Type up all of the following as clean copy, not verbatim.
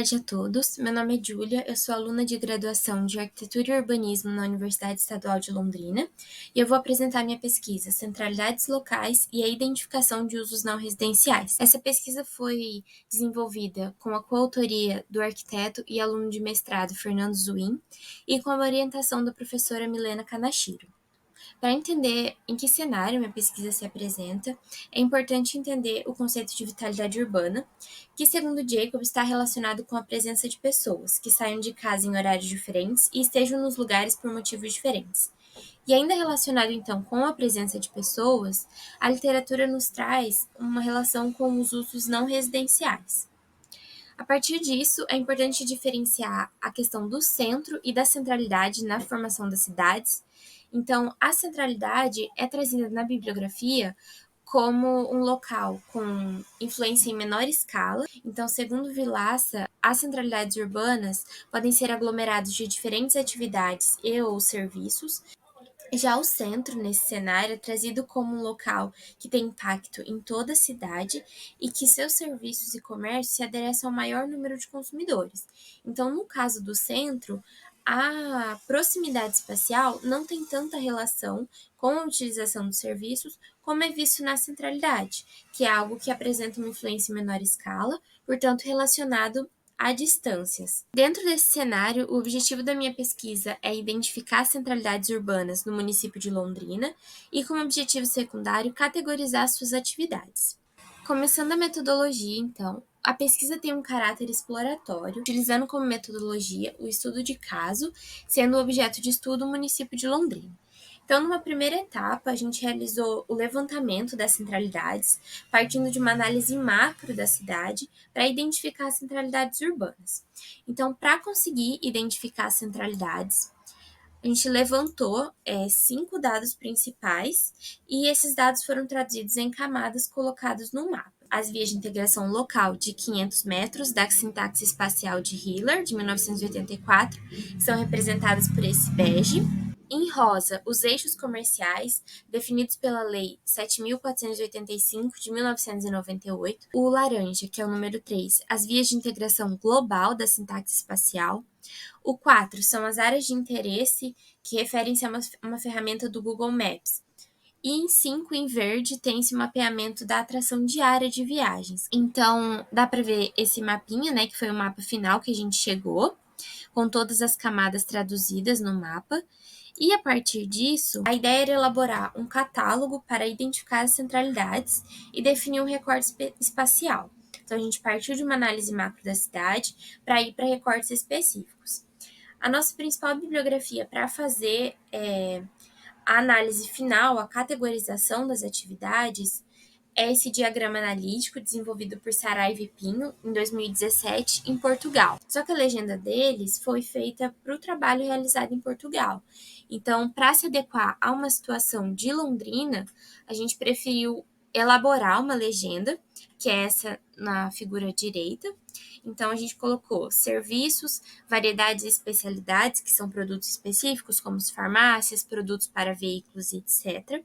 tarde a todos. Meu nome é Júlia, eu sou aluna de graduação de Arquitetura e Urbanismo na Universidade Estadual de Londrina e eu vou apresentar minha pesquisa Centralidades Locais e a Identificação de Usos Não Residenciais. Essa pesquisa foi desenvolvida com a coautoria do arquiteto e aluno de mestrado Fernando Zuin e com a orientação da professora Milena Kanashiro. Para entender em que cenário minha pesquisa se apresenta, é importante entender o conceito de vitalidade urbana, que, segundo Jacob, está relacionado com a presença de pessoas que saiam de casa em horários diferentes e estejam nos lugares por motivos diferentes. E ainda relacionado então com a presença de pessoas, a literatura nos traz uma relação com os usos não residenciais. A partir disso, é importante diferenciar a questão do centro e da centralidade na formação das cidades. Então, a centralidade é trazida na bibliografia como um local com influência em menor escala. Então, segundo Vilaça, as centralidades urbanas podem ser aglomerados de diferentes atividades e ou serviços. Já o centro, nesse cenário, é trazido como um local que tem impacto em toda a cidade e que seus serviços e comércios se adereçam ao maior número de consumidores. Então, no caso do centro, a proximidade espacial não tem tanta relação com a utilização dos serviços como é visto na centralidade, que é algo que apresenta uma influência em menor escala, portanto relacionado a distâncias. Dentro desse cenário, o objetivo da minha pesquisa é identificar centralidades urbanas no município de Londrina e, como objetivo secundário, categorizar suas atividades. Começando a metodologia, então, a pesquisa tem um caráter exploratório, utilizando como metodologia o estudo de caso, sendo o objeto de estudo o município de Londrina. Então, numa primeira etapa, a gente realizou o levantamento das centralidades, partindo de uma análise macro da cidade para identificar as centralidades urbanas. Então, para conseguir identificar as centralidades, a gente levantou 5 dados principais e esses dados foram traduzidos em camadas colocadas no mapa. As vias de integração local de 500 metros da sintaxe espacial de Hiller, de 1984, que são representadas por esse bege. Em rosa, os eixos comerciais, definidos pela Lei 7.485 de 1998. O laranja, que é o número 3, as vias de integração global da sintaxe espacial. O 4 são as áreas de interesse, que referem-se a uma ferramenta do Google Maps. E em 5, em verde, tem-se o mapeamento da atração diária de viagens. Então, dá para ver esse mapinha, né, que foi o mapa final que a gente chegou, com todas as camadas traduzidas no mapa. E a partir disso, a ideia era elaborar um catálogo para identificar as centralidades e definir um recorte espacial. Então, a gente partiu de uma análise macro da cidade para ir para recortes específicos. A nossa principal bibliografia para fazer a análise final, a categorização das atividades, é esse diagrama analítico desenvolvido por Saraiva e Pinho em 2017 em Portugal. Só que a legenda deles foi feita para o trabalho realizado em Portugal. Então, para se adequar a uma situação de Londrina, a gente preferiu elaborar uma legenda, que é essa na figura direita. Então, a gente colocou serviços, variedades e especialidades, que são produtos específicos, como farmácias, produtos para veículos, etc.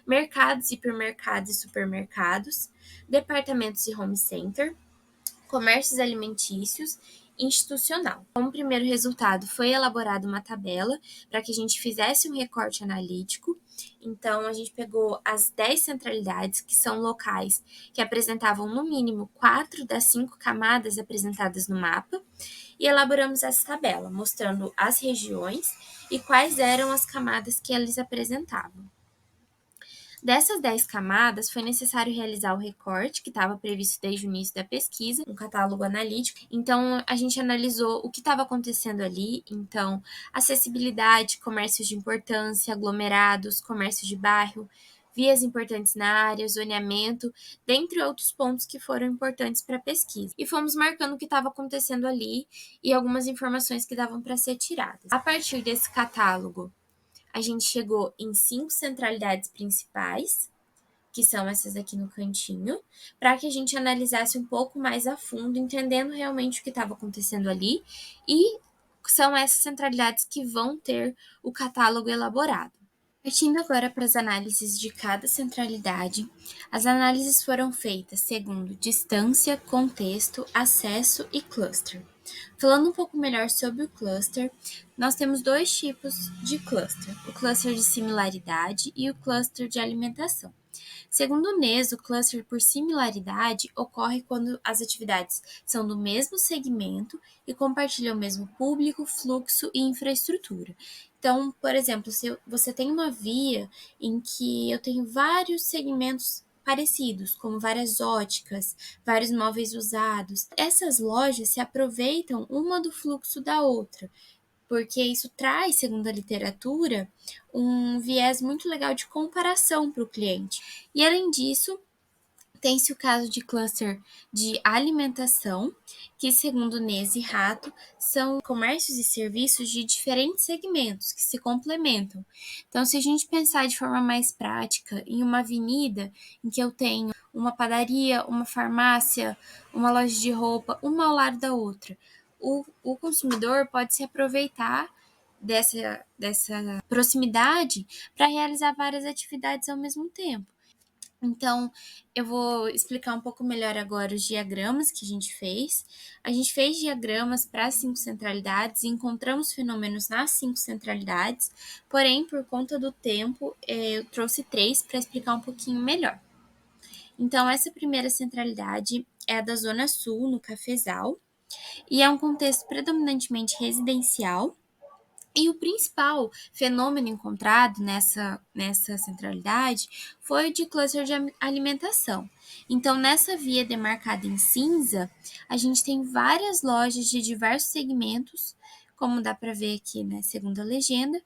Mercados, hipermercados e supermercados, departamentos e home center, comércios alimentícios, institucional. Como primeiro resultado, foi elaborada uma tabela para que a gente fizesse um recorte analítico. Então, a gente pegou as 10 centralidades, que são locais que apresentavam no mínimo 4 das 5 camadas apresentadas no mapa, e elaboramos essa tabela, mostrando as regiões e quais eram as camadas que eles apresentavam. Dessas 10 camadas, foi necessário realizar o recorte, que estava previsto desde o início da pesquisa, um catálogo analítico. Então, a gente analisou o que estava acontecendo ali. Então, acessibilidade, comércios de importância, aglomerados, comércio de bairro, vias importantes na área, zoneamento, dentre outros pontos que foram importantes para a pesquisa. E fomos marcando o que estava acontecendo ali e algumas informações que davam para ser tiradas. A partir desse catálogo, a gente chegou em 5 centralidades principais, que são essas aqui no cantinho, para que a gente analisasse um pouco mais a fundo, entendendo realmente o que estava acontecendo ali, e são essas centralidades que vão ter o catálogo elaborado. Partindo agora para as análises de cada centralidade, as análises foram feitas segundo distância, contexto, acesso e cluster. Falando um pouco melhor sobre o cluster, nós temos dois tipos de cluster: o cluster de similaridade e o cluster de alimentação. Segundo o NES, o cluster por similaridade ocorre quando as atividades são do mesmo segmento e compartilham o mesmo público, fluxo e infraestrutura. Então, por exemplo, se você tem uma via em que eu tenho vários segmentos parecidos, como várias óticas, vários móveis usados, essas lojas se aproveitam uma do fluxo da outra, porque isso traz, segundo a literatura, um viés muito legal de comparação para o cliente. E além disso, tem-se o caso de cluster de alimentação, que, segundo Nese e Rato, são comércios e serviços de diferentes segmentos que se complementam. Então, se a gente pensar de forma mais prática, em uma avenida em que eu tenho uma padaria, uma farmácia, uma loja de roupa, uma ao lado da outra, o consumidor pode se aproveitar dessa proximidade para realizar várias atividades ao mesmo tempo. Então, eu vou explicar um pouco melhor agora os diagramas que a gente fez. A gente fez diagramas para as 5 centralidades e encontramos fenômenos nas 5 centralidades, porém, por conta do tempo, eu trouxe 3 para explicar um pouquinho melhor. Então, essa primeira centralidade é a da Zona Sul, no Cafezal, e é um contexto predominantemente residencial. E o principal fenômeno encontrado nessa centralidade foi o de cluster de alimentação. Então, nessa via demarcada em cinza, a gente tem várias lojas de diversos segmentos, como dá para ver aqui, né, segundo a legenda,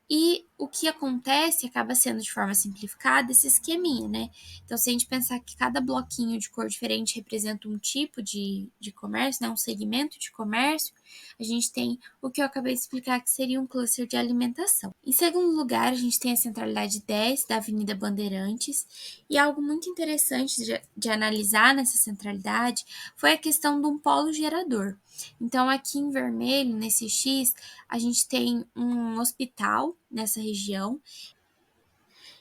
e o que acontece acaba sendo, de forma simplificada, esse esqueminha, né? Então, se a gente pensar que cada bloquinho de cor diferente representa um tipo de comércio, né? Um segmento de comércio, a gente tem o que eu acabei de explicar, que seria um cluster de alimentação. Em segundo lugar, a gente tem a centralidade 10 da Avenida Bandeirantes, e algo muito interessante de analisar nessa centralidade foi a questão de um polo gerador. Então, aqui em vermelho, nesse X, a gente tem um hospital nessa região.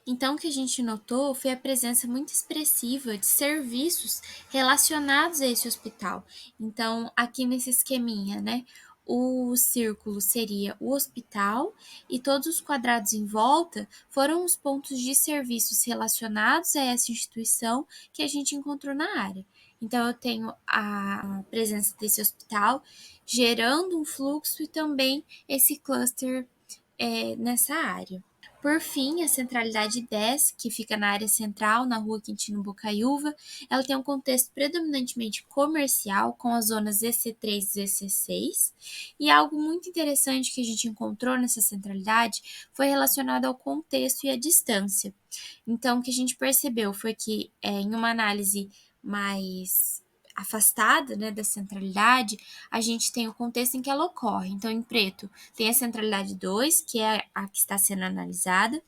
Então, o que a gente notou foi a presença muito expressiva de serviços relacionados a esse hospital. Então, aqui nesse esqueminha, né? O círculo seria o hospital e todos os quadrados em volta foram os pontos de serviços relacionados a essa instituição que a gente encontrou na área. Então, eu tenho a presença desse hospital gerando um fluxo e também esse cluster nessa área. Por fim, a centralidade 10, que fica na área central, na rua Quintino Bocaiúva, ela tem um contexto predominantemente comercial, com as zonas EC3 e EC6, e algo muito interessante que a gente encontrou nessa centralidade foi relacionado ao contexto e à distância. Então, o que a gente percebeu foi que, em uma análise mais afastada, né, da centralidade, a gente tem o contexto em que ela ocorre. Então, em preto, tem a centralidade 2, que é a que está sendo analisada,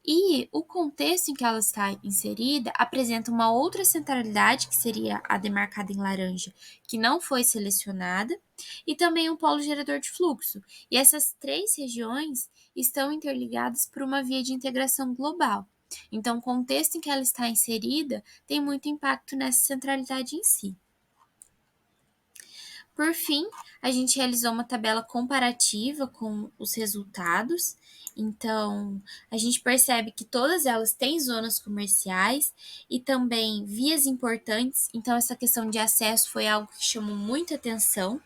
e o contexto em que ela está inserida apresenta uma outra centralidade, que seria a demarcada em laranja, que não foi selecionada, e também um polo gerador de fluxo. E essas 3 regiões estão interligadas por uma via de integração global. Então, o contexto em que ela está inserida tem muito impacto nessa centralidade em si. Por fim, a gente realizou uma tabela comparativa com os resultados. Então, a gente percebe que todas elas têm zonas comerciais e também vias importantes. Então, essa questão de acesso foi algo que chamou muita atenção.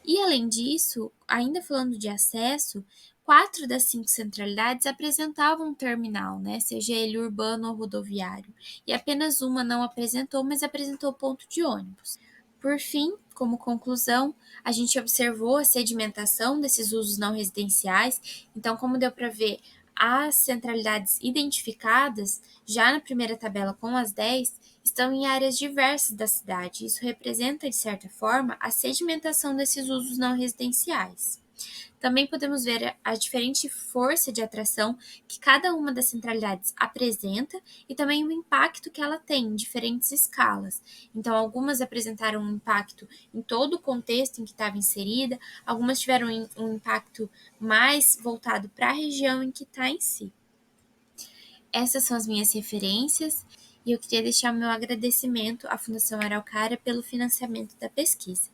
E, além disso, ainda falando de acesso, 4 das 5 centralidades apresentavam um terminal, né? Seja ele urbano ou rodoviário. E apenas uma não apresentou, mas apresentou ponto de ônibus. Por fim, como conclusão, a gente observou a sedimentação desses usos não residenciais. Então, como deu para ver, as centralidades identificadas, já na primeira tabela com as 10, estão em áreas diversas da cidade. Isso representa, de certa forma, a sedimentação desses usos não residenciais. Também podemos ver a diferente força de atração que cada uma das centralidades apresenta e também o impacto que ela tem em diferentes escalas. Então, algumas apresentaram um impacto em todo o contexto em que estava inserida, algumas tiveram um impacto mais voltado para a região em que está em si. Essas são as minhas referências e eu queria deixar o meu agradecimento à Fundação Araucária pelo financiamento da pesquisa.